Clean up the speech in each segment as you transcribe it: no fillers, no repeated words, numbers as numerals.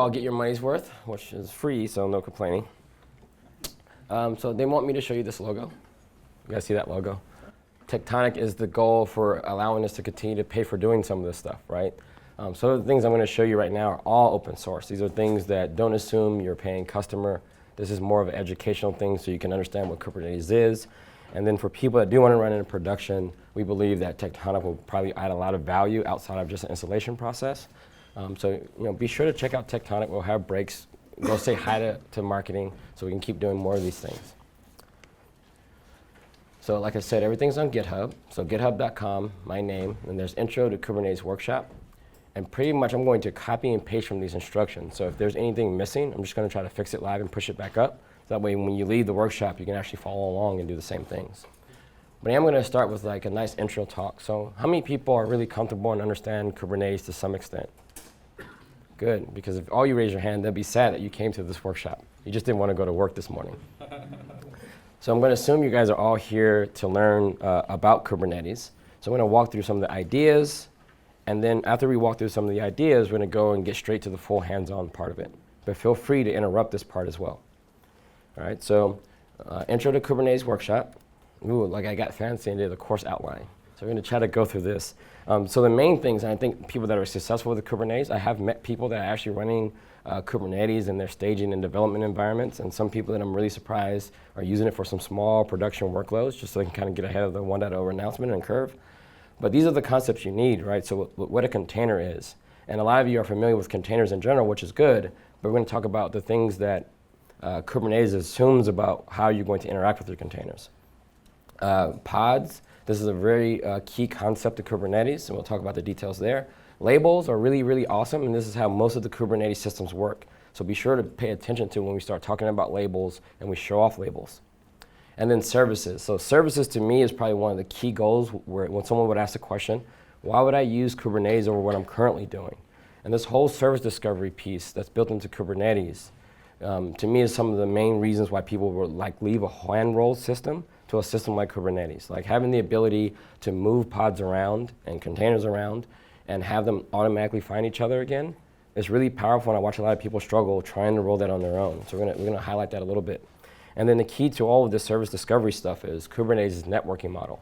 all get your money's worth, which is free, so no complaining. So they want me to show you this logo. You guys see that logo? Tectonic is the goal for allowing us to continue to pay for doing some of this stuff, right? So the things I'm going to show you right now are all open source. These are things that don't assume you're a paying customer. This is more of an educational thing so you can understand what Kubernetes is. And then for people that do want to run it in production, we believe that Tectonic will probably add a lot of value outside of just an installation process. So be sure to check out Tectonic. We'll have breaks. Go say hi to marketing so we can keep doing more of these things. So like I said, everything's on GitHub. So github.com, my name, and there's Intro to Kubernetes Workshop. And pretty much I'm going to copy and paste from these instructions. So if there's anything missing, I'm just going to try to fix it live and push it back up. That way when you leave the workshop, you can actually follow along and do the same things. But I am going to start with like a nice intro talk. So how many people are really comfortable and understand Kubernetes to some extent? Good, because if all you raise your hand, they'll be sad that you came to this workshop. You just didn't want to go to work this morning. So I'm going to assume you guys are all here to learn about Kubernetes. So I'm going to walk through some of the ideas. And then after we walk through some of the ideas, we're going to go and get straight to the full hands-on part of it. But feel free to interrupt this part as well. All right, so Intro to Kubernetes Workshop. Ooh, like I got fancy and did a course outline. So we're going to try to go through this. So the main things, and I think people that are successful with the Kubernetes, I have met people that are actually running Kubernetes in their staging and development environments, and some people that I'm really surprised are using it for some small production workloads, just so they can kind of get ahead of the 1.0 announcement and curve. But these are the concepts you need, right? So what a container is. And a lot of you are familiar with containers in general, which is good, but we're going to talk about the things that Kubernetes assumes about how you're going to interact with your containers. Pods, this is a very key concept of Kubernetes, and we'll talk about the details there. Labels are really, really awesome, and this is how most of the Kubernetes systems work. So be sure to pay attention to when we start talking about labels and we show off labels. And then services. So services to me is probably one of the key goals where when someone would ask the question, why would I use Kubernetes over what I'm currently doing? And this whole service discovery piece that's built into Kubernetes, to me is some of the main reasons why people would like leave a hand-rolled system to a system like Kubernetes. Like having the ability to move pods around and containers around and have them automatically find each other again is really powerful, and I watch a lot of people struggle trying to roll that on their own. So we're gonna highlight that a little bit. And then the key to all of this service discovery stuff is Kubernetes' networking model.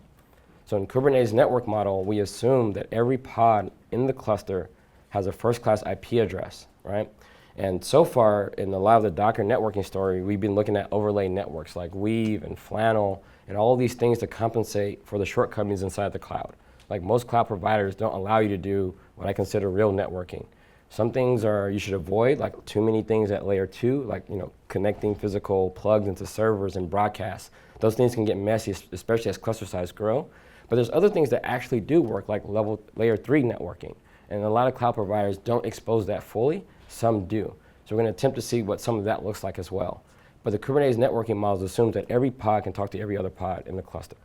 So in Kubernetes' network model, we assume that every pod in the cluster has a first-class IP address, right? And so far, in a lot of the Docker networking story, we've been looking at overlay networks like Weave and Flannel and all of these things to compensate for the shortcomings inside the cloud. Like most cloud providers don't allow you to do what I consider real networking. Some things you should avoid, like too many things at layer 2, like connecting physical plugs into servers and broadcasts. Those things can get messy, especially as cluster size grow. But there's other things that actually do work, like layer 3 networking. And a lot of cloud providers don't expose that fully. Some do. So we're going to attempt to see what some of that looks like as well. But the Kubernetes networking model assumes that every pod can talk to every other pod in the cluster.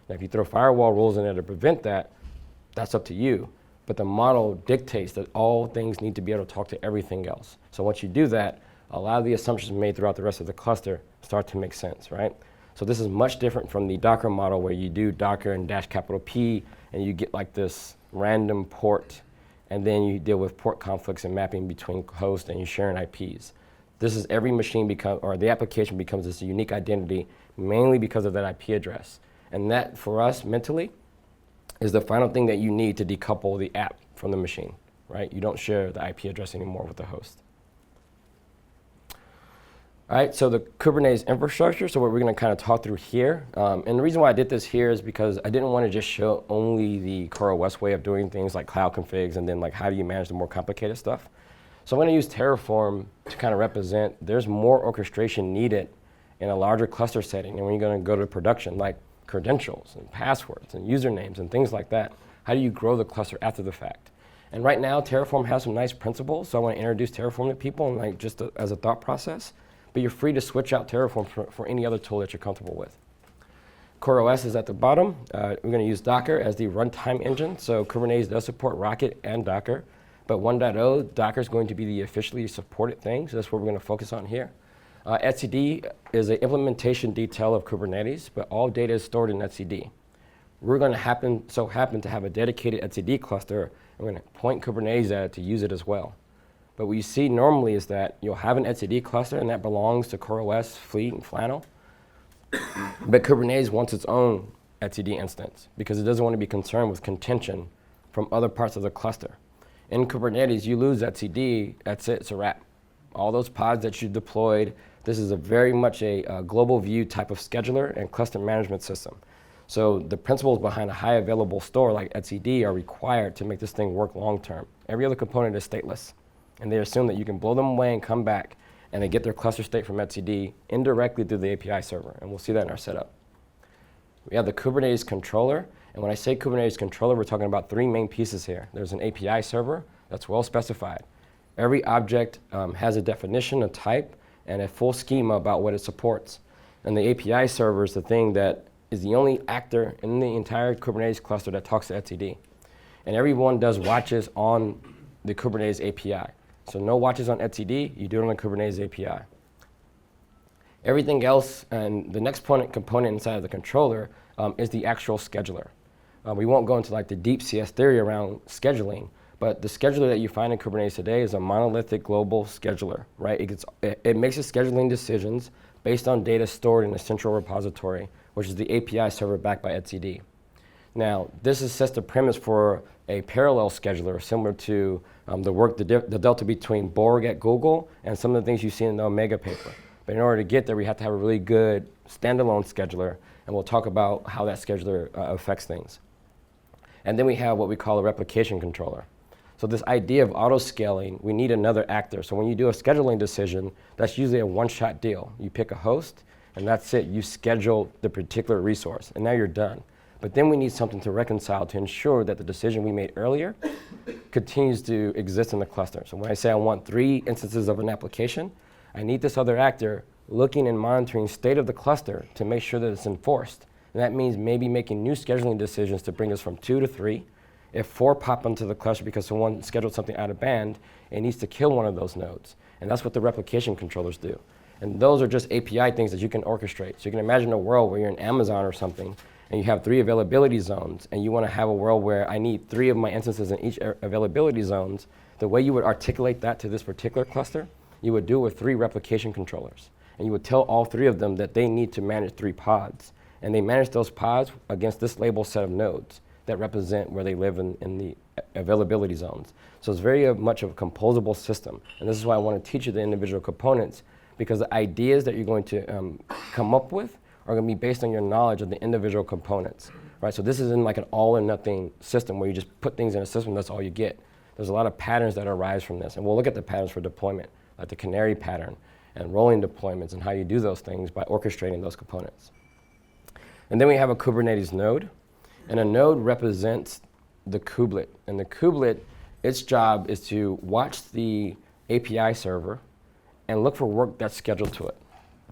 Now, if you throw firewall rules in there to prevent that, that's up to you. But the model dictates that all things need to be able to talk to everything else. So once you do that, a lot of the assumptions made throughout the rest of the cluster start to make sense, right? So this is much different from the Docker model where you do Docker and --P, and you get like this random port, and then you deal with port conflicts and mapping between hosts, and you're sharing IPs. This is every machine the application becomes this unique identity, mainly because of that IP address. And that, for us, mentally, is the final thing that you need to decouple the app from the machine, right? You don't share the IP address anymore with the host. All right, so the Kubernetes infrastructure, so what we're going to kind of talk through here. And the reason why I did this here is because I didn't want to just show only the CoreOS way of doing things like cloud configs and then like how do you manage the more complicated stuff. So I'm going to use Terraform to kind of represent there's more orchestration needed in a larger cluster setting. And when you're going to go to production, like credentials and passwords and usernames and things like that, how do you grow the cluster after the fact? And right now, Terraform has some nice principles, so I want to introduce Terraform to people and like just as a thought process. But you're free to switch out Terraform for any other tool that you're comfortable with. CoreOS is at the bottom. We're going to use Docker as the runtime engine. So Kubernetes does support Rocket and Docker. But 1.0, Docker is going to be the officially supported thing. So that's what we're going to focus on here. etcd is an implementation detail of Kubernetes, but all data is stored in etcd. We're going to happen to have a dedicated etcd cluster, and we're going to point Kubernetes at it to use it as well. But what you see normally is that you'll have an etcd cluster, and that belongs to CoreOS, Fleet, and Flannel. But Kubernetes wants its own etcd instance because it doesn't want to be concerned with contention from other parts of the cluster. In Kubernetes, you lose etcd, that's it, it's a wrap. All those pods that you deployed, this is very much a global view type of scheduler and cluster management system. So the principles behind a high available store like etcd are required to make this thing work long term. Every other component is stateless, and they assume that you can blow them away and come back, and they get their cluster state from etcd indirectly through the API server, and we'll see that in our setup. We have the Kubernetes controller, and when I say Kubernetes controller, we're talking about three main pieces here. There's an API server that's well specified. Every object has a definition, a type, and a full schema about what it supports. And the API server is the thing that is the only actor in the entire Kubernetes cluster that talks to etcd. And everyone does watches on the Kubernetes API. So no watches on etcd, you do it on the Kubernetes API. Everything else, and the next component inside of the controller is the actual scheduler. We won't go into like the deep CS theory around scheduling, but the scheduler that you find in Kubernetes today is a monolithic global scheduler, right? It makes its scheduling decisions based on data stored in a central repository, which is the API server backed by etcd. Now, this sets the premise for a parallel scheduler similar to the delta between Borg at Google and some of the things you see in the Omega paper. But in order to get there, we have to have a really good standalone scheduler, and we'll talk about how that scheduler affects things. And then we have what we call a replication controller. So this idea of auto-scaling, we need another actor. So when you do a scheduling decision, that's usually a one-shot deal. You pick a host, and that's it. You schedule the particular resource, and now you're done. But then we need something to reconcile to ensure that the decision we made earlier continues to exist in the cluster. So when I say I want 3 instances of an application, I need this other actor looking and monitoring state of the cluster to make sure that it's enforced. And that means maybe making new scheduling decisions to bring us from 2 to 3. If 4 pop into the cluster because someone scheduled something out of band, it needs to kill one of those nodes. And that's what the replication controllers do. And those are just API things that you can orchestrate. So you can imagine a world where you're in Amazon or something, and you have 3 availability zones, and you want to have a world where I need 3 of my instances in each availability zones. The way you would articulate that to this particular cluster, you would do it with 3 replication controllers. And you would tell all 3 of them that they need to manage 3 pods. And they manage those pods against this label set of nodes that represent where they live in the availability zones. So it's very much of a composable system. And this is why I want to teach you the individual components, because the ideas that you're going to come up with are going to be based on your knowledge of the individual components, right? So this isn't like an all or nothing system where you just put things in a system, that's all you get. There's a lot of patterns that arise from this, and we'll look at the patterns for deployment, like the canary pattern and rolling deployments and how you do those things by orchestrating those components. And then we have a Kubernetes node, and a node represents the kubelet. And the kubelet, its job is to watch the API server and look for work that's scheduled to it,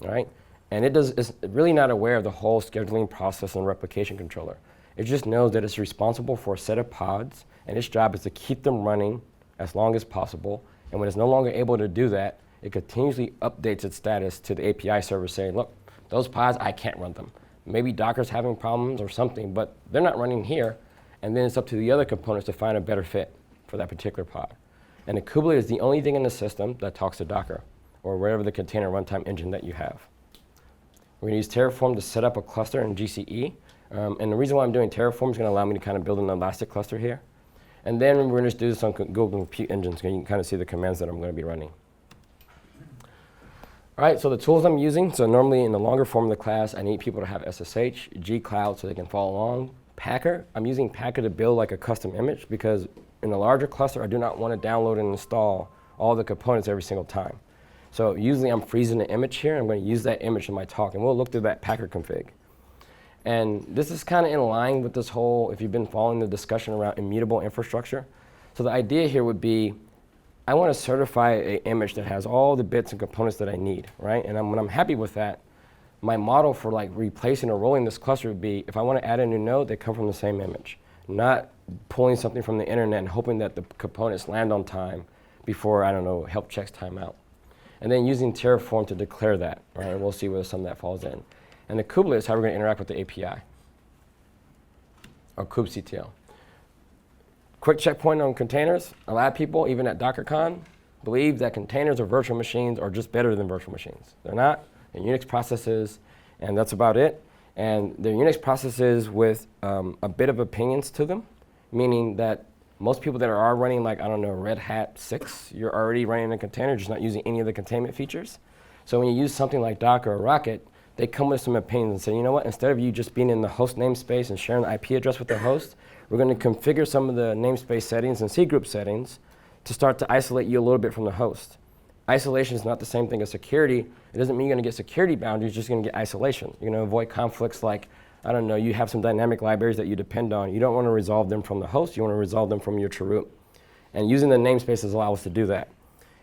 right? And it's really not aware of the whole scheduling process and replication controller. It just knows that it's responsible for a set of pods, and its job is to keep them running as long as possible. And when it's no longer able to do that, it continuously updates its status to the API server saying, look, those pods, I can't run them. Maybe Docker's having problems or something, but they're not running here. And then it's up to the other components to find a better fit for that particular pod. And the kubelet is the only thing in the system that talks to Docker or wherever the container runtime engine that you have. We're going to use Terraform to set up a cluster in GCE. And the reason why I'm doing Terraform is going to allow me to kind of build an elastic cluster here. And then we're going to just do this on Google Compute Engine so you can kind of see the commands that I'm going to be running. All right, so the tools I'm using, so normally in the longer form of the class, I need people to have SSH, G-Cloud so they can follow along. Packer, I'm using Packer to build like a custom image because in a larger cluster, I do not want to download and install all the components every single time. So usually I'm freezing the image here. I'm going to use that image in my talk, and we'll look through that Packer config. And this is kind of in line with this whole, if you've been following the discussion around immutable infrastructure. So the idea here would be, I want to certify an image that has all the bits and components that I need, right? And when I'm happy with that, my model for like replacing or rolling this cluster would be, if I want to add a new node, they come from the same image, not pulling something from the internet and hoping that the components land on time before, I don't know, help checks time out. And then using Terraform to declare that, right? And we'll see whether some of that falls in. And the kubelet is how we're going to interact with the API, or kubectl. Quick checkpoint on containers. A lot of people, even at DockerCon, believe that containers or virtual machines are just better than virtual machines. They're not. They're Unix processes, and that's about it. And they're Unix processes with a bit of opinions to them, meaning that most people that are running, like, I don't know, Red Hat 6, you're already running a container, just not using any of the containment features. So when you use something like Docker or Rocket, they come with some opinions and say, you know what, instead of you just being in the host namespace and sharing the IP address with the host, we're going to configure some of the namespace settings and cgroup settings to start to isolate you a little bit from the host. Isolation is not the same thing as security. It doesn't mean you're going to get security boundaries, you're just going to get isolation. You're going to avoid conflicts like, I don't know, you have some dynamic libraries that you depend on. You don't want to resolve them from the host, you want to resolve them from your chroot. And using the namespaces allows us to do that.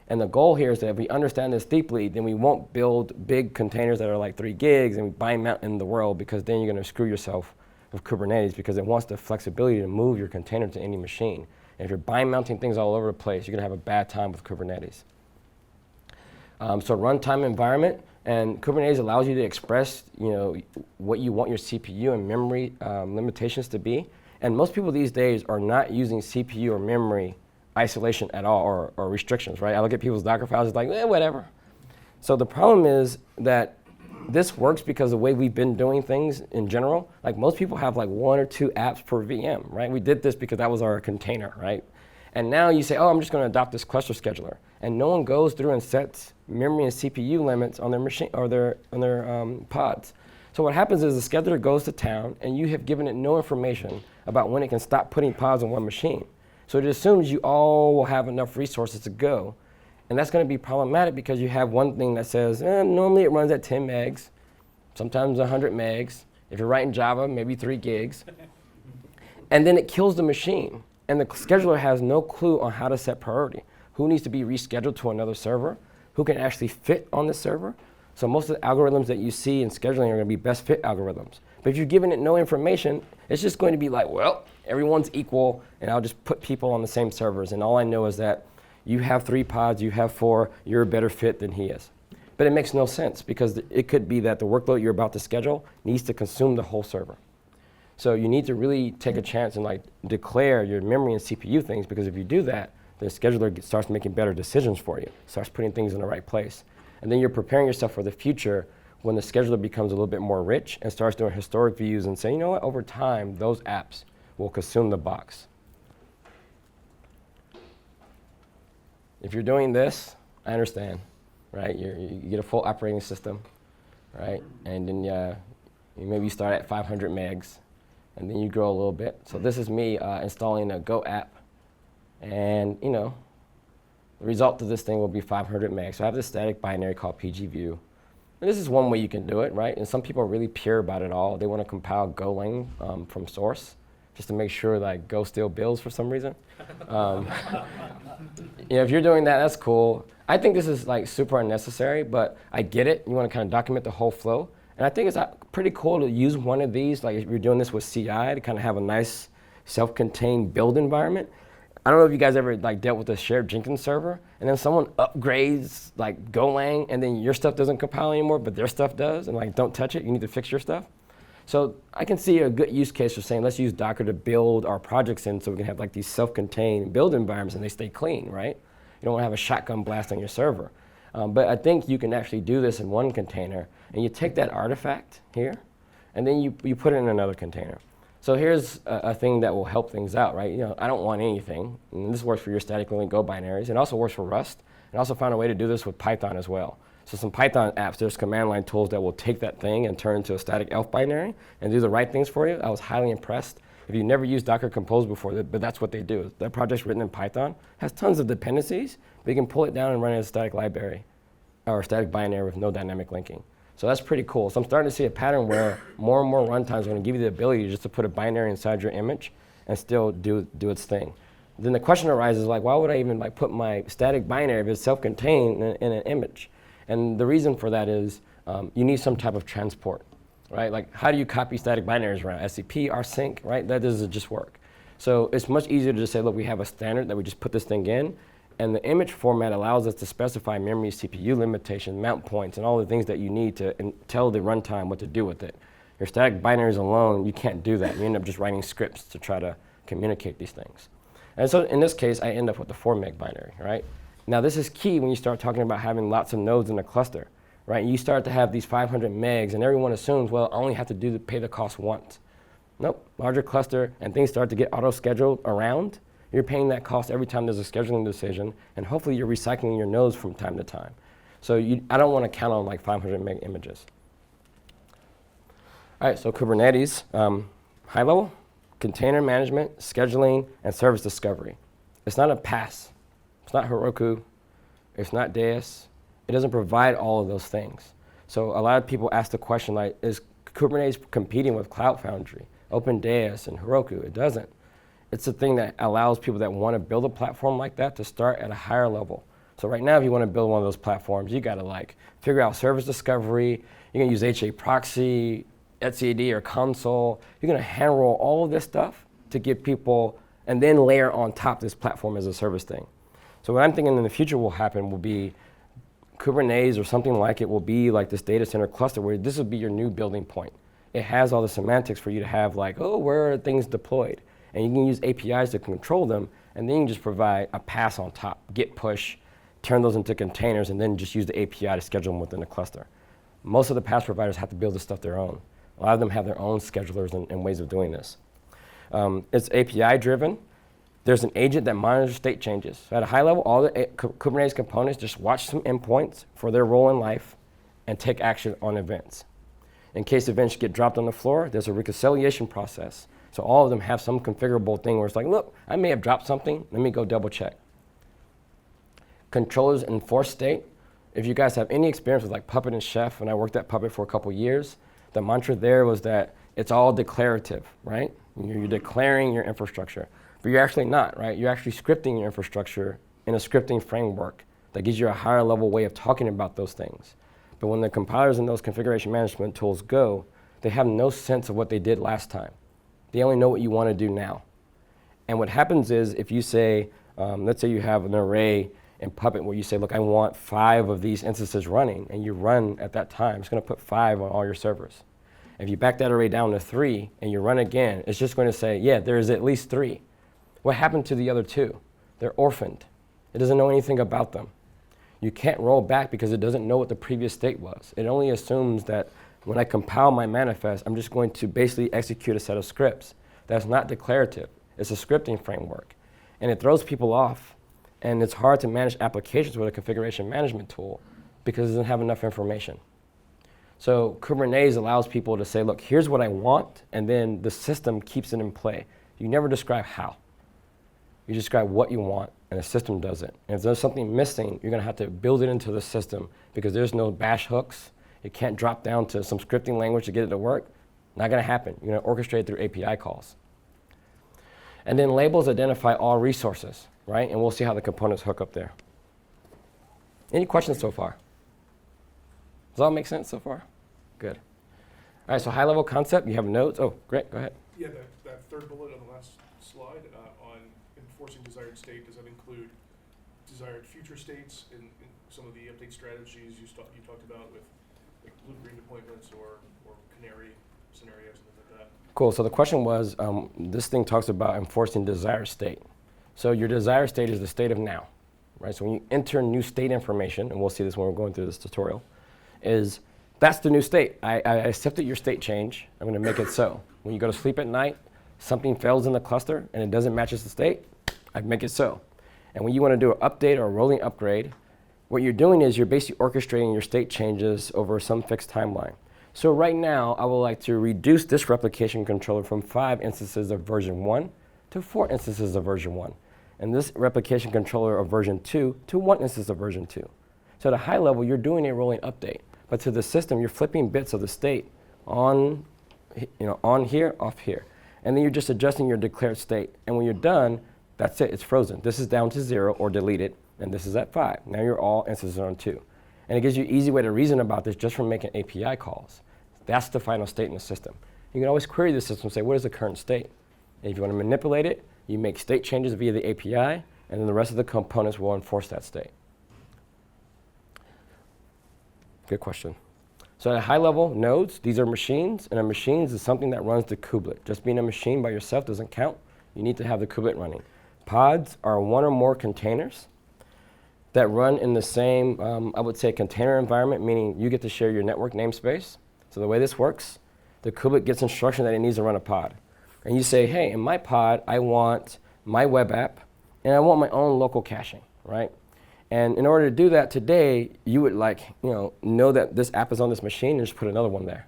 And the goal here is that if we understand this deeply, then we won't build big containers that are like 3 gigs and we bind mount in the world, because then you're going to screw yourself with Kubernetes, because it wants the flexibility to move your container to any machine. And if you're bind mounting things all over the place, you're going to have a bad time with Kubernetes. So runtime environment, and Kubernetes allows you to express, what you want your CPU and memory limitations to be. And most people these days are not using CPU or memory isolation at all, or restrictions, right? I look at people's Docker files, it's like, whatever. So the problem is that this works because the way we've been doing things in general, like most people have like 1 or 2 apps per VM, right? We did this because that was our container, right? And now you say, oh, I'm just going to adopt this cluster scheduler. And no one goes through and sets memory and CPU limits on their machine or on their pods. So what happens is the scheduler goes to town, and you have given it no information about when it can stop putting pods on one machine. So it assumes you all will have enough resources to go. And that's going to be problematic because you have one thing that says, normally it runs at 10 megs, sometimes 100 megs. If you're writing Java, maybe 3 gigs. And then it kills the machine. And the scheduler has no clue on how to set priority. Who needs to be rescheduled to another server? Who can actually fit on the server? So most of the algorithms that you see in scheduling are going to be best fit algorithms. But if you're giving it no information, it's just going to be like, well, everyone's equal, and I'll just put people on the same servers. And all I know is that you have 3 pods, you have 4, you're a better fit than he is. But it makes no sense, because it could be that the workload you're about to schedule needs to consume the whole server. So you need to really take a chance and declare your memory and CPU things, because if you do that, the scheduler starts making better decisions for you, starts putting things in the right place. And then you're preparing yourself for the future when the scheduler becomes a little bit more rich and starts doing historic views and saying, you know what, over time, those apps will consume the box. If you're doing this, I understand, right? You get a full operating system, right? And then you maybe start at 500 megs, and then you grow a little bit. So this is me installing a Go app. And the result of this thing will be 500 megs. So I have this static binary called pgview. And this is one way you can do it, right? And some people are really pure about it all. They want to compile Golang from source, just to make sure that Go still builds for some reason. If you're doing that, that's cool. I think this is super unnecessary, but I get it. You want to kind of document the whole flow. And I think it's pretty cool to use one of these, if you're doing this with CI, to kind of have a nice self-contained build environment. I don't know if you guys ever dealt with a shared Jenkins server, and then someone upgrades Golang, and then your stuff doesn't compile anymore, but their stuff does, and don't touch it. You need to fix your stuff. So I can see a good use case for saying, let's use Docker to build our projects in, so we can have these self-contained build environments, and they stay clean, right? You don't want to have a shotgun blast on your server. But I think you can actually do this in one container, and you take that artifact here, and then you put it in another container. So here's a thing that will help things out, right? I don't want anything. And this works for your static link Go binaries. It also works for Rust. And also found a way to do this with Python as well. So some Python apps, there's command line tools that will take that thing and turn it into a static elf binary and do the right things for you. I was highly impressed. If you've never used Docker Compose before, but that's what they do. That project's written in Python, has tons of dependencies, but you can pull it down and run it as a static library or a static binary with no dynamic linking. So that's pretty cool. So I'm starting to see a pattern where more and more runtimes are going to give you the ability just to put a binary inside your image and still do its thing. Then the question arises, why would I even put my static binary if it's self-contained in an image? And the reason for that is you need some type of transport, right? How do you copy static binaries around? SCP, rsync, right? That doesn't just work. So it's much easier to just say, look, we have a standard that we just put this thing in, and the image format allows us to specify memory, CPU limitations, mount points, and all the things that you need to tell the runtime what to do with it. Your static binaries alone, you can't do that. You end up just writing scripts to try to communicate these things. And so in this case, I end up with a 4 meg binary, right? Now this is key when you start talking about having lots of nodes in a cluster, right? You start to have these 500 megs and everyone assumes, well, I only have to pay the cost once. Nope, larger cluster and things start to get auto-scheduled around. You're paying that cost every time there's a scheduling decision, and hopefully you're recycling your nodes from time to time. So I don't want to count on like 500 meg images. All right, so Kubernetes, high level, container management, scheduling, and service discovery. It's not a PaaS. It's not Heroku. It's not Deis. It doesn't provide all of those things. So a lot of people ask the question like, is Kubernetes competing with Cloud Foundry, OpenDeis, and Heroku? It doesn't. It's a thing that allows people that want to build a platform like that to start at a higher level. So right now, if you want to build one of those platforms, you got to like figure out service discovery. You're going to use HA proxy, etcd, or console. You're going to hand roll all of this stuff to give people, and then layer on top this platform as a service thing. So what I'm thinking in the future will happen will be Kubernetes or something like it will be like this data center cluster where this will be your new building point. It has all the semantics for you to have like, oh, where are things deployed? And you can use APIs to control them, and then you can just provide a pass on top, git push, turn those into containers, and then just use the API to schedule them within the cluster. Most of the PaaS providers have to build this stuff their own. A lot of them have their own schedulers and ways of doing this. It's API driven. There's an agent that monitors state changes. So at a high level, all the Kubernetes components just watch some endpoints for their role in life and take action on events. In case events get dropped on the floor, there's a reconciliation process. So all of them have some configurable thing where it's like, look, I may have dropped something. Let me go double check. Controllers enforce state. If you guys have any experience with like Puppet and Chef, and I worked at Puppet for a couple years, the mantra there was that it's all declarative, right? You're declaring your infrastructure, but you're actually not, right? You're actually scripting your infrastructure in a scripting framework that gives you a higher level way of talking about those things. But when the compilers and those configuration management tools go, they have no sense of what they did last time. They only know what you want to do now. And what happens is if you say, let's say you have an array in Puppet where you say, look, I want 5 of these instances running, and you run at that time, it's going to put 5 on all your servers. If you back that array down to 3 and you run again, it's just going to say, yeah, there's at least 3. What happened to the other 2? They're orphaned. It doesn't know anything about them. You can't roll back because it doesn't know what the previous state was. It only assumes that when I compile my manifest, I'm just going to basically execute a set of scripts. That's not declarative. It's a scripting framework. And it throws people off. And it's hard to manage applications with a configuration management tool because it doesn't have enough information. So Kubernetes allows people to say, look, here's what I want, and then the system keeps it in play. You never describe how. You describe what you want, and the system does it. And if there's something missing, you're going to have to build it into the system because there's no bash hooks. It can't drop down to some scripting language to get it to work. Not going to happen. You're going to orchestrate it through API calls. And then labels identify all resources, right? And we'll see how the components hook up there. Any questions so far? Does that all make sense so far? Good. All right, so high-level concept, you have nodes. Oh, great, go ahead. Yeah, that third bullet on the last slide on enforcing desired state, does that include desired future states in some of the update strategies you talked about with like blue-green deployments or canary scenarios and things like that? Cool, so the question was, this thing talks about enforcing desired state. So your desired state is the state of now, right? So when you enter new state information, and we'll see this when we're going through this tutorial, that's the new state. I accepted your state change. I'm going to make it so. When you go to sleep at night, something fails in the cluster and it doesn't match the state, I make it so. And when you want to do an update or a rolling upgrade, what you're doing is you're basically orchestrating your state changes over some fixed timeline. So right now, I would like to reduce this replication controller from 5 instances of version 1 to 4 instances of version 1. And this replication controller of version 2 to 1 instance of version 2. So at a high level, you're doing a rolling update. But to the system, you're flipping bits of the state on here, off here. And then you're just adjusting your declared state. And when you're done, that's it, it's frozen. This is down to 0 or deleted, and this is at 5. Now you're all instances on 2. And it gives you an easy way to reason about this just from making API calls. That's the final state in the system. You can always query the system and say, what is the current state? And if you want to manipulate it, you make state changes via the API, and then the rest of the components will enforce that state. Good question. So at a high level, nodes, these are machines, and a machine is something that runs the kubelet. Just being a machine by yourself doesn't count. You need to have the kubelet running. Pods are 1 or more containers. that run in the same, I would say, container environment, meaning you get to share your network namespace. So the way this works, the kubelet gets instruction that it needs to run a pod. And you say, hey, in my pod, I want my web app, and I want my own local caching, right? And in order to do that today, you would know that this app is on this machine and just put another one there.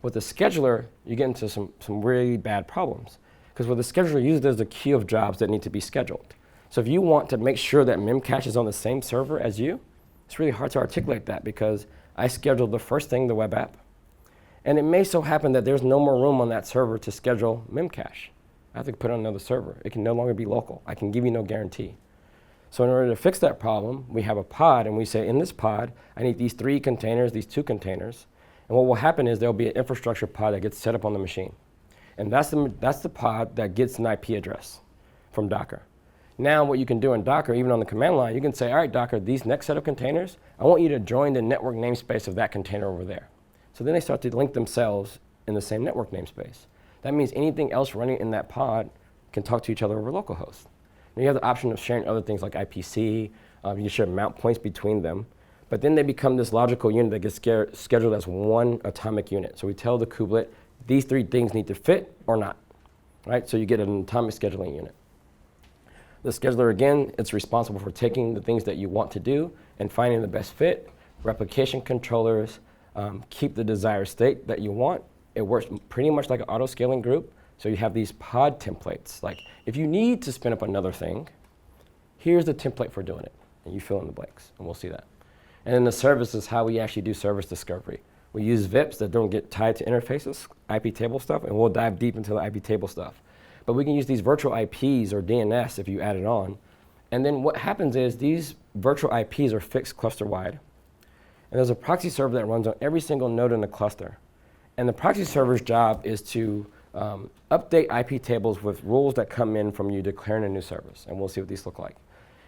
With the scheduler, you get into some really bad problems. Because what the scheduler uses is a queue of jobs that need to be scheduled. So if you want to make sure that memcache is on the same server as you, it's really hard to articulate that because I scheduled the first thing, the web app, and it may so happen that there's no more room on that server to schedule memcache. I have to put it on another server. It can no longer be local. I can give you no guarantee. So in order to fix that problem, we have a pod, and we say, in this pod, I need these 3 containers, these 2 containers. And what will happen is there'll be an infrastructure pod that gets set up on the machine. And that's the pod that gets an IP address from Docker. Now what you can do in Docker, even on the command line, you can say, all right, Docker, these next set of containers, I want you to join the network namespace of that container over there. So then they start to link themselves in the same network namespace. That means anything else running in that pod can talk to each other over localhost. Now you have the option of sharing other things like IPC. You can share mount points between them. But then they become this logical unit that gets scheduled as one atomic unit. So we tell the kubelet, these 3 things need to fit or not, right? So you get an atomic scheduling unit. The scheduler, again, it's responsible for taking the things that you want to do and finding the best fit. Replication controllers keep the desired state that you want. It works pretty much like an auto-scaling group. So you have these pod templates. Like, if you need to spin up another thing, here's the template for doing it. And you fill in the blanks, and we'll see that. And then the service is how we actually do service discovery. We use VIPs that don't get tied to interfaces, IP table stuff, and we'll dive deep into the IP table stuff. But we can use these virtual IPs or DNS if you add it on. And then what happens is these virtual IPs are fixed cluster-wide. And there's a proxy server that runs on every single node in the cluster. And the proxy server's job is to update IP tables with rules that come in from you declaring a new service. And we'll see what these look like.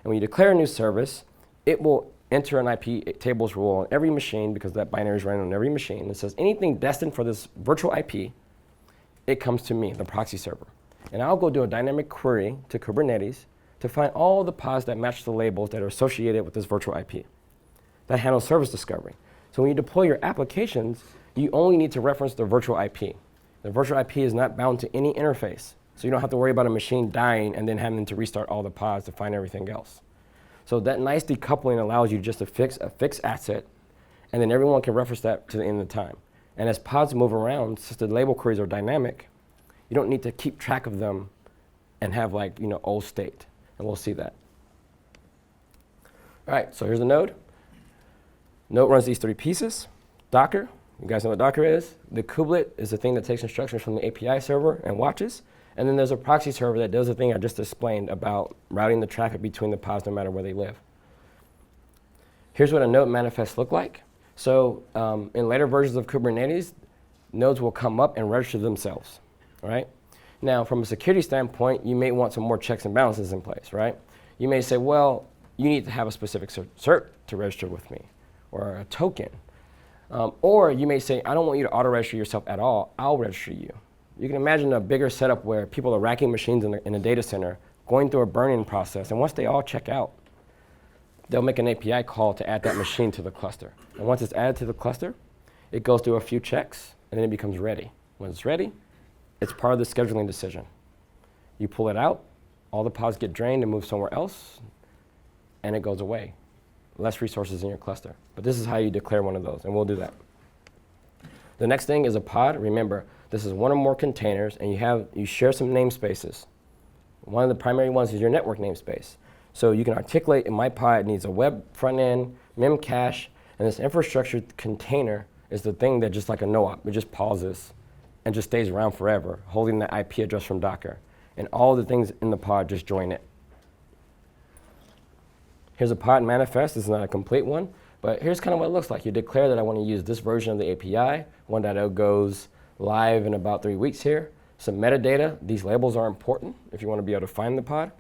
And when you declare a new service, it will enter an IP tables rule on every machine because that binary is running on every machine. It says anything destined for this virtual IP, it comes to me, the proxy server. And I'll go do a dynamic query to Kubernetes to find all the pods that match the labels that are associated with this virtual IP. That handles service discovery. So when you deploy your applications, you only need to reference the virtual IP. The virtual IP is not bound to any interface. So you don't have to worry about a machine dying and then having to restart all the pods to find everything else. So that nice decoupling allows you just to fix a fixed asset, and then everyone can reference that to the end of the time. And as pods move around, since the label queries are dynamic, you don't need to keep track of them and have old state. And we'll see that. All right, so here's the node. Node runs these 3 pieces. Docker, you guys know what Docker is. The kubelet is the thing that takes instructions from the API server and watches. And then there's a proxy server that does the thing I just explained about routing the traffic between the pods no matter where they live. Here's what a node manifest look like. So in later versions of Kubernetes, nodes will come up and register themselves, right? Now, from a security standpoint, you may want some more checks and balances in place, right? You may say, well, you need to have a specific cert to register with me, or a token. Or you may say, I don't want you to auto-register yourself at all. I'll register you. You can imagine a bigger setup where people are racking machines in a data center, going through a burn-in process, and once they all check out, they'll make an API call to add that machine to the cluster. And once it's added to the cluster, it goes through a few checks, and then it becomes ready. When it's ready, it's part of the scheduling decision. You pull it out, all the pods get drained and move somewhere else, and it goes away. Less resources in your cluster. But this is how you declare one of those, and we'll do that. The next thing is a pod. Remember, this is one or more containers, and you share some namespaces. One of the primary ones is your network namespace. So you can articulate in my pod needs a web front end, memcache, and this infrastructure container is the thing that just like a no-op, it just pauses and just stays around forever, holding the IP address from Docker. And all the things in the pod just join it. Here's a pod manifest. This is not a complete one, but here's kind of what it looks like. You declare that I want to use this version of the API. 1.0 goes live in about 3 weeks here. Some metadata. These labels are important if you want to be able to find the pod.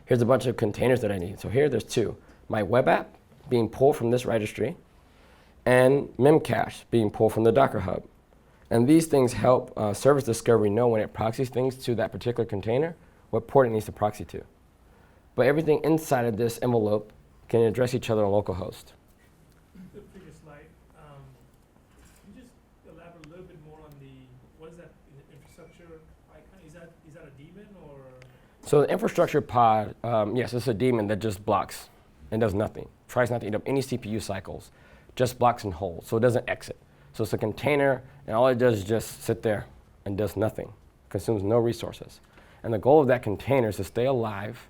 Here's a bunch of containers that I need. So here, there's 2. My web app being pulled from this registry, and memcache being pulled from the Docker Hub. And these things help service discovery know when it proxies things to that particular container, what port it needs to proxy to. But everything inside of this envelope can address each other on localhost. The previous slide, can you just elaborate a little bit more on what is that infrastructure icon? Is that a daemon or? So the infrastructure pod, yes, it's a daemon that just blocks and does nothing. Tries not to eat up any CPU cycles, just blocks and holds, so it doesn't exit. So it's a container, and all it does is just sit there and does nothing, consumes no resources. And the goal of that container is to stay alive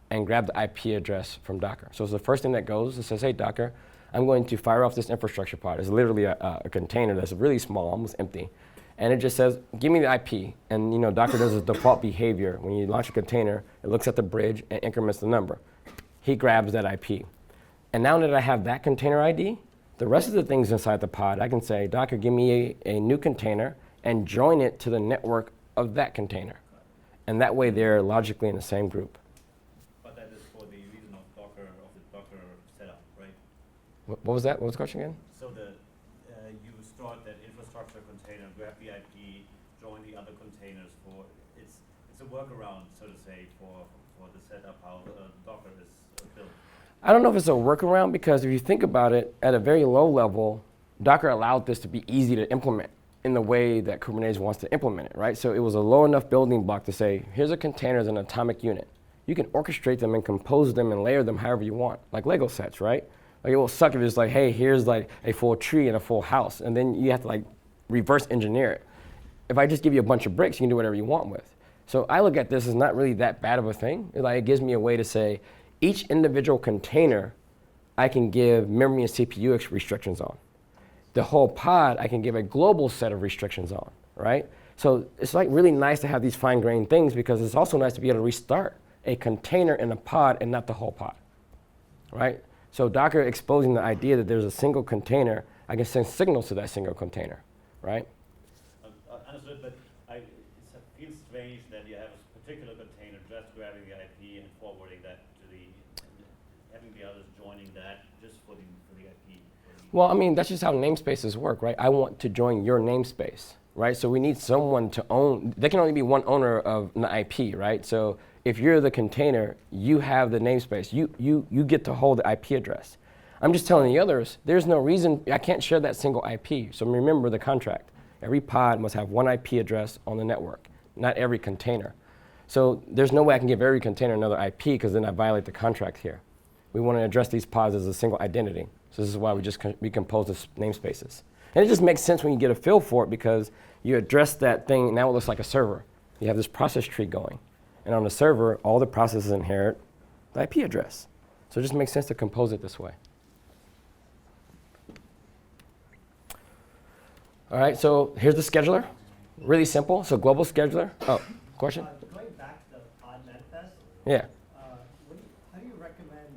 and grab the IP address from Docker. So it's the first thing that goes. It says, hey, Docker, I'm going to fire off this infrastructure pod. It's literally a container that's really small, almost empty. And it just says, give me the IP. And Docker does its default behavior. When you launch a container, it looks at the bridge and increments the number. He grabs that IP. And now that I have that container ID, the rest of the things inside the pod, I can say, Docker, give me a new container and join it to the network of that container. And that way they're logically in the same group. But that is for the reason of the Docker setup, right? What was that? What was the question again? So you start that infrastructure container, grab the IP, join the other containers for it's a workaround, so to say, for the setup how Docker is built. I don't know if it's a workaround, because if you think about it, at a very low level, Docker allowed this to be easy to implement in the way that Kubernetes wants to implement it, right? So it was a low enough building block to say, here's a container as an atomic unit. You can orchestrate them and compose them and layer them however you want, like Lego sets, right? Like it will suck if it's like, hey, here's like a full tree and a full house, and then you have to like reverse engineer it. If I just give you a bunch of bricks, you can do whatever you want with. So I look at this as not really that bad of a thing. It gives me a way to say, each individual container, I can give memory and CPU restrictions on. The whole pod, I can give a global set of restrictions on, right? So it's like really nice to have these fine-grained things, because it's also nice to be able to restart a container in a pod and not the whole pod, right? So Docker exposing the idea that there's a single container, I can send signals to that single container, right? Understood, but it feels strange that you have a particular container just grabbing the IP and forwarding that to having the others joining that just for the IP. Well, I mean, that's just how namespaces work, right? I want to join your namespace, right? So we need someone to own. There can only be one owner of an IP, right? So if you're the container, you have the namespace. You get to hold the IP address. I'm just telling the others, there's no reason, I can't share that single IP. So remember the contract. Every pod must have one IP address on the network, not every container. So there's no way I can give every container another IP, because then I violate the contract here. We want to address these pods as a single identity. So this is why we compose the namespaces. And it just makes sense when you get a feel for it, because you address that thing, now it looks like a server. You have this process tree going. And on the server, all the processes inherit the IP address. So it just makes sense to compose it this way. All right, so here's the scheduler. Really simple. So global scheduler. Oh, question? Going back to the pod manifest, Yeah. how do you recommend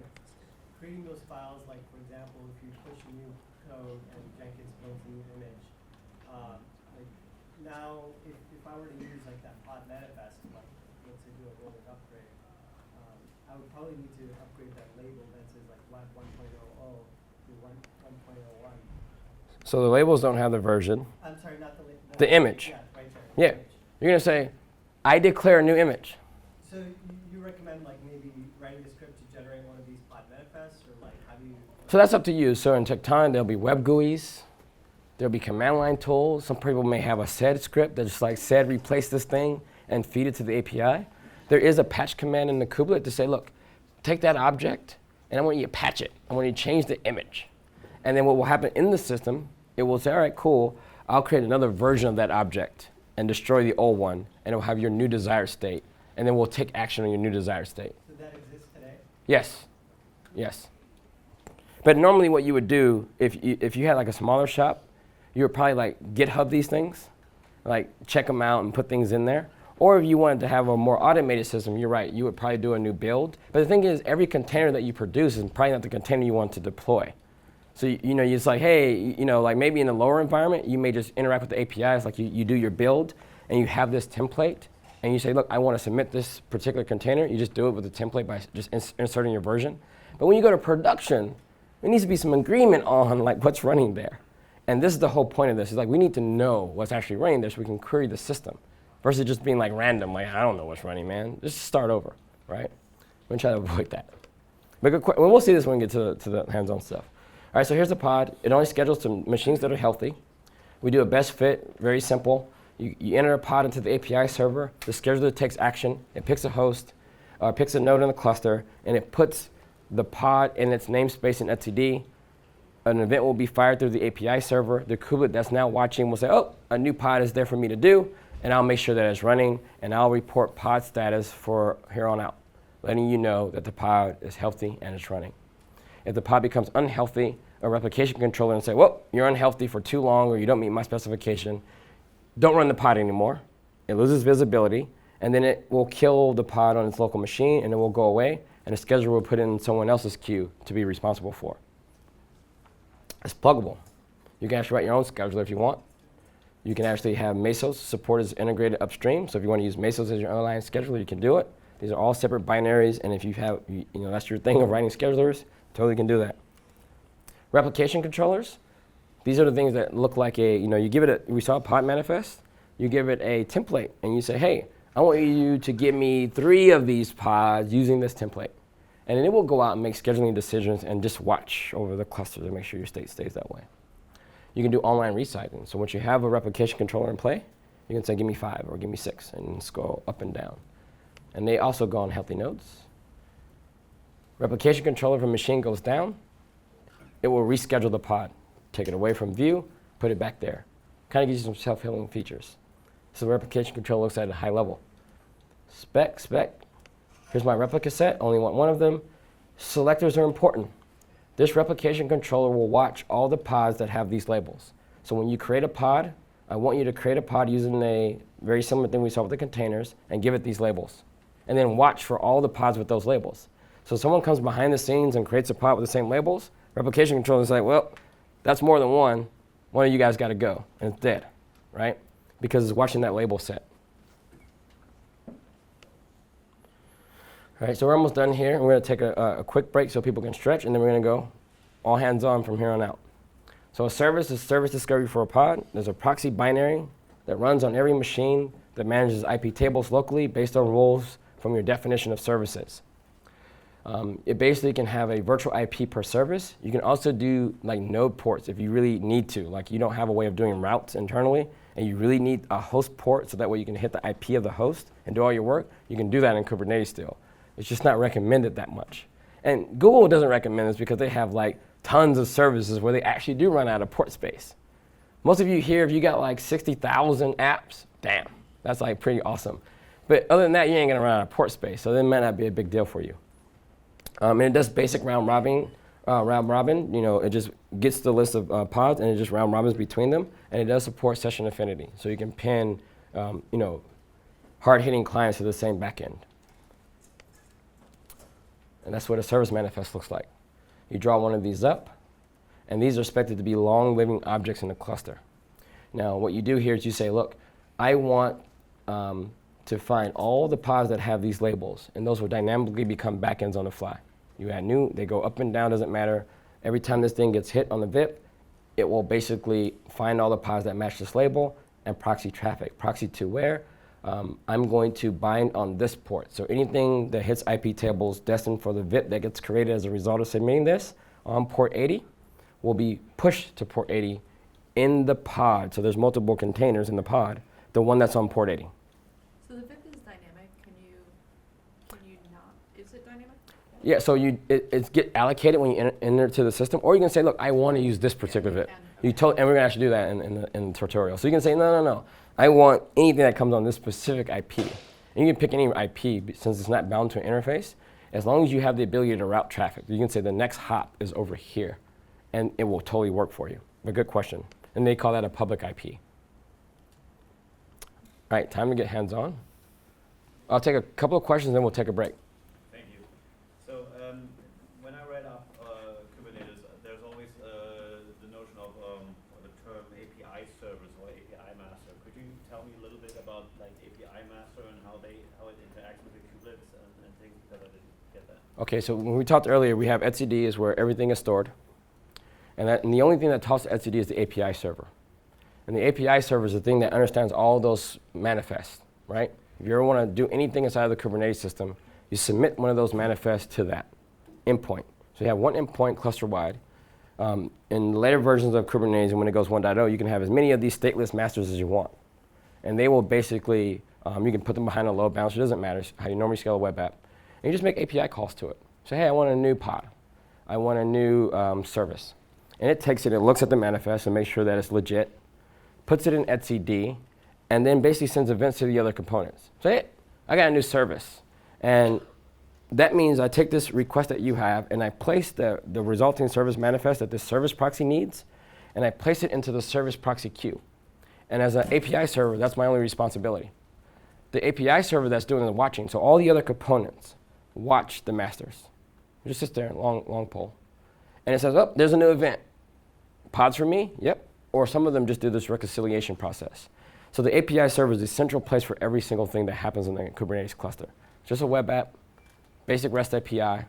creating those files? Like, for example, if you push a new code and Jenkins builds a new image, like now, if I were to use like that pod manifest, like let's say do a rolling upgrade, I would probably need to upgrade that label that says like 1.00 to 1.01. So the labels don't have the version. I'm sorry, not the label. The image. Yeah, right there. Yeah. Image. You're going to say, I declare a new image. So you recommend like maybe writing a script to generate one of these pod manifests, or like how do you? So that's up to you. So in Tecton, there'll be web GUIs. There'll be command line tools. Some people may have a sed script that just like sed replace this thing and feed it to the API. There is a patch command in the kubelet to say, look, take that object and I want you to patch it. I want you to change the image. And then what will happen in the system, it will say, all right, cool, I'll create another version of that object and destroy the old one, and it will have your new desired state. And then we'll take action on your new desired state. So that exists today? Yes, yes. But normally what you would do, if you had like a smaller shop, you would probably like GitHub these things, like check them out and put things in there. Or if you wanted to have a more automated system, you're right, you would probably do a new build. But the thing is, every container that you produce is probably not the container you want to deploy. So you know, it's like, hey, you know, like maybe in a lower environment, you may just interact with the APIs, like you do your build, and you have this template, and you say, look, I want to submit this particular container. You just do it with the template by just inserting your version. But when you go to production, there needs to be some agreement on like what's running there. And this is the whole point of this. Is like we need to know what's actually running there so we can query the system, versus just being like random, like I don't know what's running, man. Just start over, right? We're gonna try to avoid that. But we'll see this when we get to the hands-on stuff. All right, so here's the pod. It only schedules to machines that are healthy. We do a best fit, very simple. You enter a pod into the API server. The scheduler takes action. It picks a host, picks a node in the cluster, and it puts the pod in its namespace and etcd. An event will be fired through the API server. The kubelet that's now watching will say, oh, a new pod is there for me to do, and I'll make sure that it's running, and I'll report pod status for here on out, letting you know that the pod is healthy and it's running. If the pod becomes unhealthy, a replication controller will say, well, you're unhealthy for too long or you don't meet my specification. Don't run the pod anymore. It loses visibility, and then it will kill the pod on its local machine, and it will go away, and the scheduler will put in someone else's queue to be responsible for. It's pluggable. You can actually write your own scheduler if you want. You can actually have Mesos support as integrated upstream, so if you want to use Mesos as your underlying scheduler, you can do it. These are all separate binaries, and if you have, that's your thing of writing schedulers, totally can do that. Replication controllers, these are the things that look like you give it we saw a pod manifest, you give it a template, and you say, hey, I want you to give me 3 of these pods using this template. And then it will go out and make scheduling decisions and just watch over the cluster to make sure your state stays that way. You can do online resizing. So once you have a replication controller in play, you can say, give me 5 or give me 6, and just go up and down. And they also go on healthy nodes. Replication controller, if a machine goes down, it will reschedule the pod. Take it away from view, put it back there. Kind of gives you some self-healing features. So the replication controller looks at a high level. Spec. Here's my replica set, only want one of them. Selectors are important. This replication controller will watch all the pods that have these labels. So when you create a pod, I want you to create a pod using a very similar thing we saw with the containers and give it these labels. And then watch for all the pods with those labels. So if someone comes behind the scenes and creates a pod with the same labels, replication controller is like, well, that's more than one. One of you guys got to go, and it's dead, right? Because it's watching that label set. All right, so we're almost done here. We're going to take a quick break so people can stretch, and then we're going to go all hands on from here on out. So a service is service discovery for a pod. There's a proxy binary that runs on every machine that manages IP tables locally based on rules from your definition of services. It basically can have a virtual IP per service. You can also do like node ports if you really need to. Like you don't have a way of doing routes internally, and you really need a host port so that way you can hit the IP of the host and do all your work. You can do that in Kubernetes still. It's just not recommended that much. And Google doesn't recommend this because they have like tons of services where they actually do run out of port space. Most of you here, if you got like 60,000 apps, damn, that's like pretty awesome. But other than that, you ain't gonna run out of port space, so that might not be a big deal for you. And it does basic round robin. It just gets the list of pods and it just round robins between them, and it does support session affinity, so you can pin, hard-hitting clients to the same backend. And that's what a service manifest looks like. You draw one of these up, and these are expected to be long-living objects in the cluster. Now, what you do here is you say, look, I want to find all the pods that have these labels, and those will dynamically become backends on the fly. You add new, they go up and down, doesn't matter. Every time this thing gets hit on the VIP, it will basically find all the pods that match this label and proxy traffic. Proxy to where? I'm going to bind on this port. So anything that hits IP tables destined for the VIP that gets created as a result of submitting this on port 80 will be pushed to port 80 in the pod. So there's multiple containers in the pod, the one that's on port 80. So the VIP is dynamic. Can you not? Is it dynamic? Yeah, so it's get allocated when you enter to the system, or you can say, look, I want to use this particular VIP. And we're going to actually do that in the tutorial. So you can say, no. I want anything that comes on this specific IP. And you can pick any IP since it's not bound to an interface. As long as you have the ability to route traffic, you can say the next hop is over here, and it will totally work for you. But good question. And they call that a public IP. All right, time to get hands-on. I'll take a couple of questions, then we'll take a break. Thank you. So when I read up Kubernetes, there's always the notion of the term API service or API master. Could you tell me a little bit about like API master and how it interacts with the kubelets and things, because I didn't get that. Okay, so when we talked earlier, we have etcd is where everything is stored. And the only thing that talks to etcd is the API server. And the API server is the thing that understands all those manifests, right? If you ever want to do anything inside of the Kubernetes system, you submit one of those manifests to that. endpoint. So you have one endpoint cluster-wide. In later versions of Kubernetes, and when it goes 1.0, you can have as many of these stateless masters as you want. And they will basically, you can put them behind a load balancer, it doesn't matter how you normally scale a web app. And you just make API calls to it. So hey, I want a new pod. I want a new service. And it takes it, it looks at the manifest and makes sure that it's legit, puts it in etcd, and then basically sends events to the other components. So hey, I got a new service. And that means I take this request that you have and I place the resulting service manifest that this service proxy needs, and I place it into the service proxy queue. And as an API server, that's my only responsibility. The API server that's doing the watching, so all the other components watch the masters. It just sits there, long pole. And it says, oh, there's a new event. Pods for me? Yep. Or some of them just do this reconciliation process. So the API server is the central place for every single thing that happens in the Kubernetes cluster. Just a web app, basic REST API,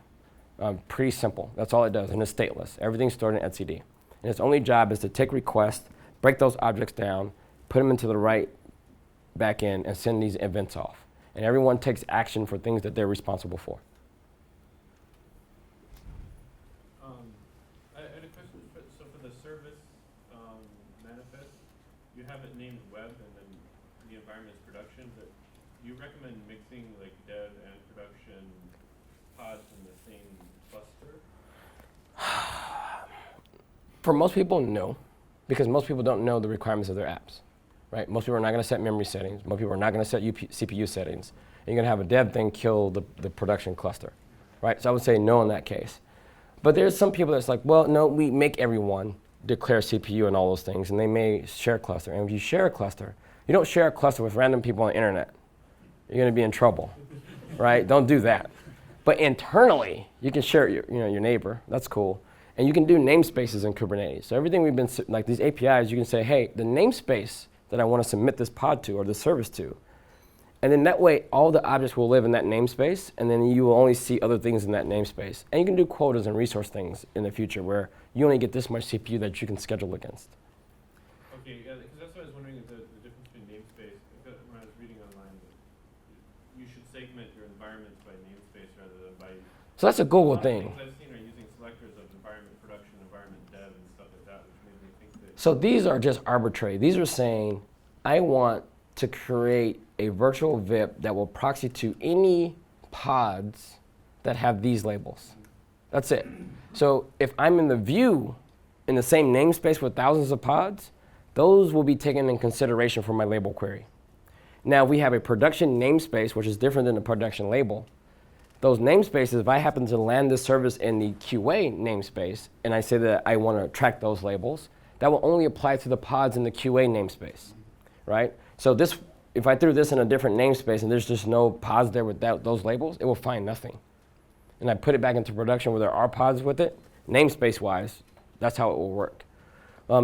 pretty simple. That's all it does, and it's stateless. Everything's stored in etcd. And its only job is to take requests, break those objects down, put them into the right backend, and send these events off. And everyone takes action for things that they're responsible for. I had a question. So for the service manifest, you have it named web, and then the environment is production. But do you recommend mixing like dev and production pods in the same cluster? For most people, no, because most people don't know the requirements of their apps. Right? Most people are not going to set memory settings. Most people are not going to set CPU settings. And you're going to have a dev thing kill the production cluster. Right? So I would say no in that case. But there's some people that's like, well, no, we make everyone declare CPU and all those things, and they may share a cluster. And if you share a cluster, you don't share a cluster with random people on the internet. You're going to be in trouble. Right? Don't do that. But internally, you can share it with your neighbor. That's cool. And you can do namespaces in Kubernetes. So everything we've been, like these APIs, you can say, hey, the namespace that I want to submit this pod to or this service to. And then that way, all the objects will live in that namespace, and then you will only see other things in that namespace. And you can do quotas and resource things in the future where you only get this much CPU that you can schedule against. Okay, yeah, because that's what I was wondering, the difference between namespace. Because when I was reading online, that you should segment your environments by namespace rather than by... So that's a Google A lot of thing. things I've seen are using selectors of environment production, environment dev, and stuff like that, which made me think that... So these are just arbitrary. These are saying, I want to create a virtual VIP that will proxy to any pods that have these labels. That's it. So if I'm in the view in the same namespace with thousands of pods, those will be taken in consideration for my label query. Now we have a production namespace, which is different than a production label. Those namespaces, if I happen to land this service in the QA namespace, and I say that I want to track those labels, that will only apply to the pods in the QA namespace, right? So this, if I threw this in a different namespace and there's just no pods there with those labels, it will find nothing. And I put it back into production where there are pods with it, namespace-wise, that's how it will work.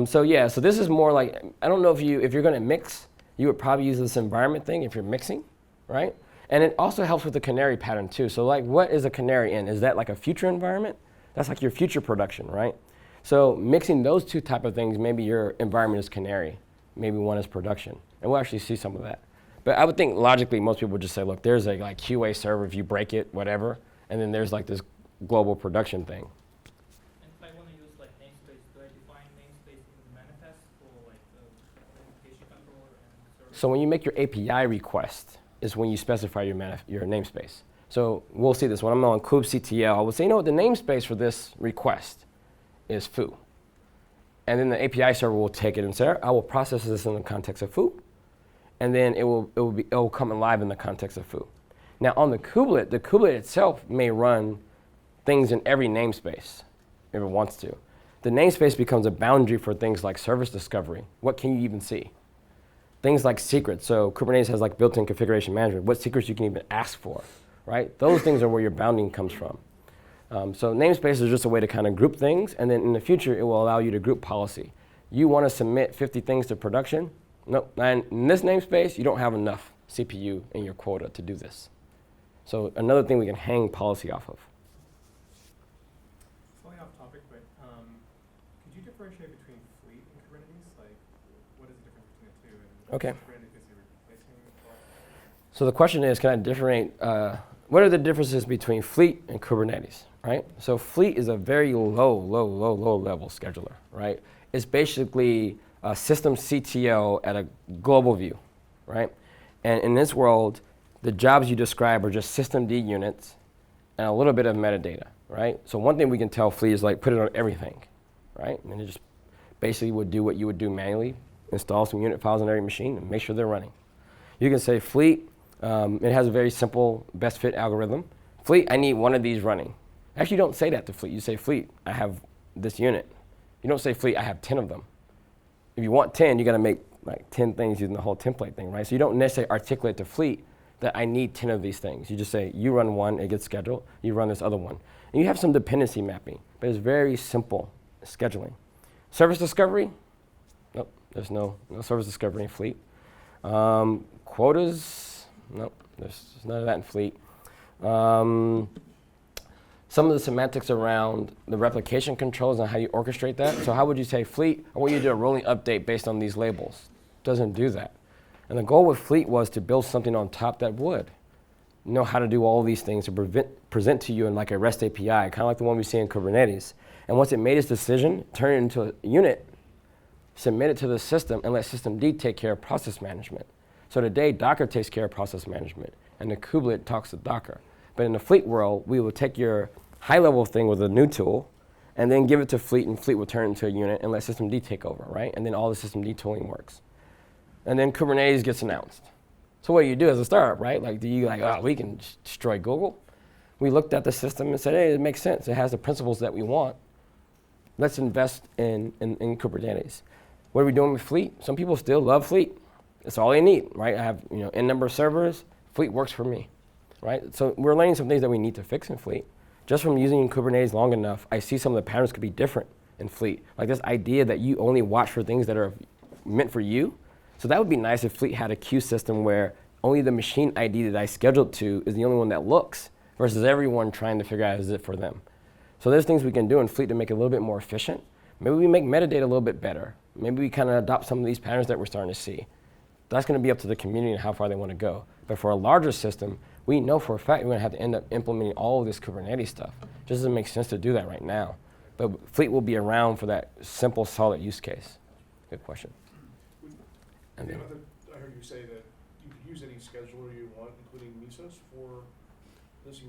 So yeah, so this is more like, I don't know if you're going to mix, you would probably use this environment thing if you're mixing, right? And it also helps with the canary pattern too. So like, what is a canary in? Is that like a future environment? That's like your future production, right? So mixing those two type of things, maybe your environment is canary, maybe one is production. And we'll actually see some of that. But I would think logically most people would just say, look, there's a like QA server, if you break it, whatever, and then there's like this global production thing. And if I want to use like namespace, do I define namespace in the manifest for like the authentication controller and service? So when you make your API request is when you specify your namespace. So we'll see this when I'm on kubectl. I will say, you know what, the namespace for this request is foo. And then the API server will take it and say, I will process this in the context of foo. And then it will come alive in the context of foo. Now on the kubelet itself may run things in every namespace if it wants to. The namespace becomes a boundary for things like service discovery. What can you even see? Things like secrets. So Kubernetes has like built-in configuration management. What secrets you can even ask for, right? Those things are where your bounding comes from. So namespace is just a way to kind of group things, and then in the future, it will allow you to group policy. You want to submit 50 things to production? Nope. And in this namespace, you don't have enough CPU in your quota to do this. So another thing we can hang policy off of. Slightly off topic, but could you differentiate between fleet and Kubernetes? Like, what is the difference between the two? And Okay. Kubernetes is replacing So the question is, can I differentiate, what are the differences between fleet and Kubernetes? right? So fleet is a very low level scheduler, right? It's basically a system CTO at a global view, right? And in this world, the jobs you describe are just systemd units and a little bit of metadata, right? So one thing we can tell fleet is like put it on everything, right? And it just basically would do what you would do manually, install some unit files on every machine and make sure they're running. You can say fleet, it has a very simple best fit algorithm. Fleet, I need one of these running. Actually, you don't say that to fleet. You say fleet, I have this unit. You don't say fleet, I have 10 of them. If you want 10, you got to make like 10 things using the whole template thing, right? So you don't necessarily articulate to fleet that I need 10 of these things. You just say, you run one, it gets scheduled. You run this other one. And you have some dependency mapping, but it's very simple scheduling. Service discovery, nope, there's no service discovery in fleet. Quotas, nope, there's none of that in fleet. Some of the semantics around the replication controls and how you orchestrate that. So how would you say fleet, I want you to do a rolling update based on these labels. Doesn't do that. And the goal with fleet was to build something on top that would know how to do all these things to present to you in like a REST API, kind of like the one we see in Kubernetes. And once it made its decision, turn it into a unit, submit it to the system, and let systemd take care of process management. So today, Docker takes care of process management, and the kubelet talks to Docker. But in the fleet world, we will take your high-level thing with a new tool, and then give it to fleet, and fleet will turn it into a unit and let systemd take over, right? And then all the systemd tooling works. And then Kubernetes gets announced. So what do you do as a startup, right? Like, do you like, oh, we can destroy Google? We looked at the system and said, hey, it makes sense. It has the principles that we want. Let's invest in Kubernetes. What are we doing with fleet? Some people still love fleet. That's all they need, right? I have n number of servers. Fleet works for me, right? So we're learning some things that we need to fix in fleet. Just from using Kubernetes long enough, I see some of the patterns could be different in fleet. Like this idea that you only watch for things that are meant for you. So that would be nice if fleet had a queue system where only the machine ID that I scheduled to is the only one that looks, versus everyone trying to figure out is it for them. So there's things we can do in fleet to make it a little bit more efficient. Maybe we make metadata a little bit better. Maybe we kind of adopt some of these patterns that we're starting to see. That's going to be up to the community and how far they want to go. But for a larger system, we know for a fact we're going to have to end up implementing all of this Kubernetes stuff. It just doesn't make sense to do that right now. But fleet will be around for that simple, solid use case. Good question. And then, I heard you say that you could use any scheduler you want, including Mesos, for this.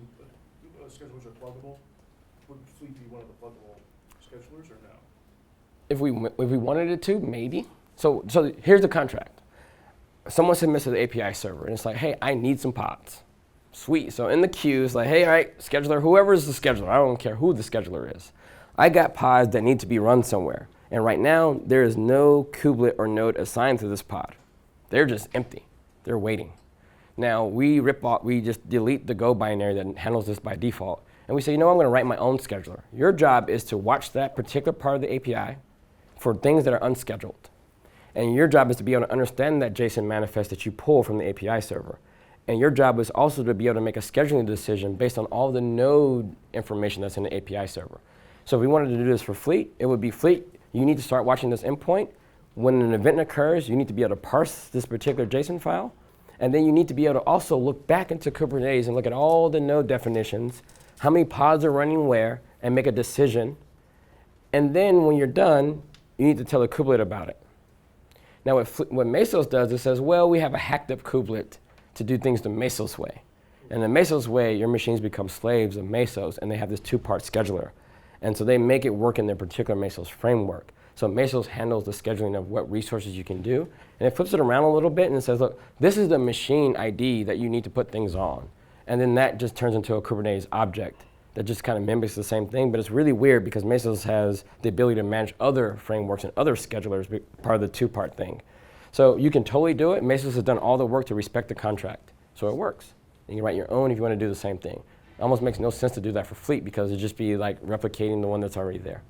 Schedulers are pluggable. Would Fleet be one of the pluggable schedulers or no? if we wanted it to, maybe. So here's the contract. Someone submits to the API server, and it's like, hey, I need some pods. Sweet. So in the queue, it's like, hey, all right, scheduler, whoever is the scheduler, I don't care who the scheduler is. I got pods that need to be run somewhere. And right now, there is no kubelet or node assigned to this pod. They're just empty. They're waiting. Now, we just delete the Go binary that handles this by default. And we say, you know, I'm going to write my own scheduler. Your job is to watch that particular part of the API for things that are unscheduled. And your job is to be able to understand that JSON manifest that you pull from the API server. And your job is also to be able to make a scheduling decision based on all the node information that's in the API server. So if we wanted to do this for Fleet, it would be Fleet, you need to start watching this endpoint. When an event occurs, you need to be able to parse this particular JSON file. And then you need to be able to also look back into Kubernetes and look at all the node definitions, how many pods are running where, and make a decision. And then when you're done, you need to tell the kubelet about it. Now what Mesos does, it says, well, we have a hacked up kubelet to do things the Mesos way. And the Mesos way, your machines become slaves of Mesos, and they have this two-part scheduler. And so they make it work in their particular Mesos framework. So Mesos handles the scheduling of what resources you can do, and it flips it around a little bit and it says, look, this is the machine ID that you need to put things on. And then that just turns into a Kubernetes object that just kind of mimics the same thing, but it's really weird because Mesos has the ability to manage other frameworks and other schedulers, part of the two-part thing. So you can totally do it. Mesos has done all the work to respect the contract, so it works. And you can write your own if you want to do the same thing. It almost makes no sense to do that for Fleet because it'd just be like replicating the one that's already there.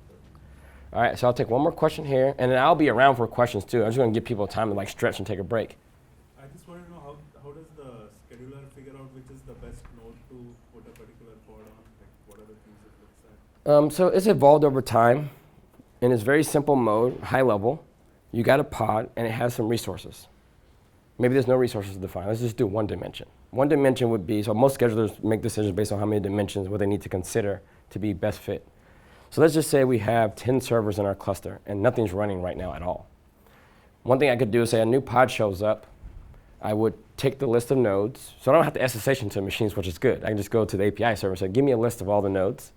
All right, so I'll take one more question here, and then I'll be around for questions too. I'm just going to give people time to like stretch and take a break. I just want to know how does the scheduler figure out which is the best node to put a particular pod on? Like what are the things it looks at? So it's evolved over time in its very simple mode, high level. You got a pod, and it has some resources. Maybe there's no resources defined. Let's just do one dimension. One dimension would be, so most schedulers make decisions based on how many dimensions, what they need to consider to be best fit. So let's just say we have 10 servers in our cluster and nothing's running right now at all. One thing I could do is say a new pod shows up. I would take the list of nodes. So I don't have to SSH into machines, which is good. I can just go to the API server and say, give me a list of all the nodes.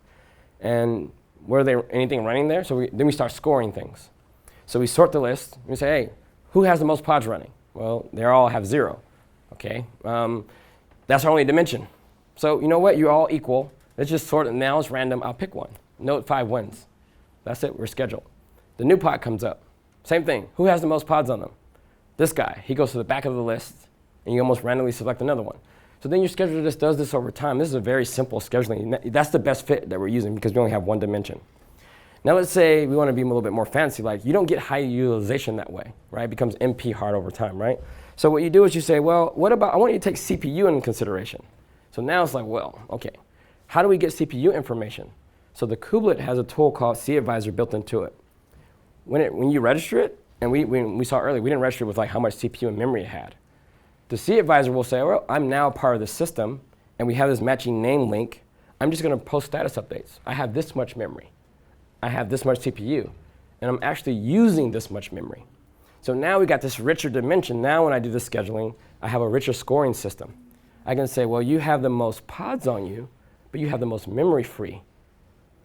And were there anything running there? So then we start scoring things. So we sort the list. And we say, hey, who has the most pods running? Well, they all have 0. Okay, that's our only dimension. So you know what? You're all equal. Let's just sort it. Now it's random. I'll pick one. Node 5 wins. That's it. We're scheduled. The new pod comes up. Same thing. Who has the most pods on them? This guy. He goes to the back of the list, and you almost randomly select another one. So then your scheduler just does this over time. This is a very simple scheduling. That's the best fit that we're using because we only have one dimension. Now let's say we want to be a little bit more fancy. Like you don't get high utilization that way, right? It becomes NP hard over time, right? So what you do is you say, well, what about, I want you to take CPU into consideration. So now it's like, well, okay, how do we get CPU information? So the kubelet has a tool called CAdvisor built into it. When you register it, and we saw earlier, we didn't register it with like how much CPU and memory it had. The CAdvisor will say, well, I'm now part of the system, and we have this matching name link. I'm just going to post status updates. I have this much memory. I have this much CPU, and I'm actually using this much memory. So now we got this richer dimension. Now when I do the scheduling, I have a richer scoring system. I can say, well, you have the most pods on you, but you have the most memory free.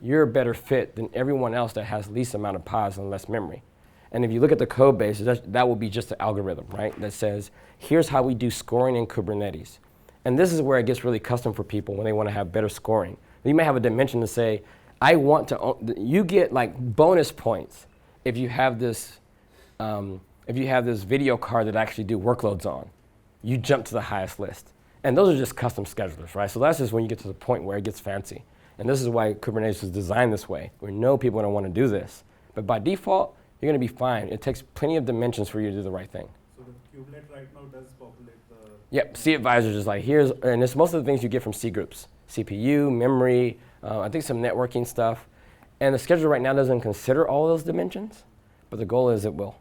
You're a better fit than everyone else that has least amount of pods and less memory. And if you look at the code base, that will be just an algorithm, right? That says, here's how we do scoring in Kubernetes. And this is where it gets really custom for people when they want to have better scoring. You may have a dimension to say, I want to, you get like bonus points if you have this video card that actually do workloads on. You jump to the highest list. And those are just custom schedulers, right? So that's just when you get to the point where it gets fancy. And this is why Kubernetes was designed this way. We know people are going to want to do this. But by default, you're going to be fine. It takes plenty of dimensions for you to do the right thing. So the kubelet right now does populate the... Yep, CAdvisor is like, and it's most of the things you get from C groups. CPU, memory, I think some networking stuff. And the scheduler right now doesn't consider all those dimensions, but the goal is it will.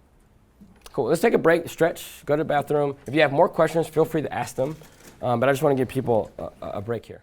Cool, let's take a break, stretch, go to the bathroom. If you have more questions, feel free to ask them. But I just want to give people a break here.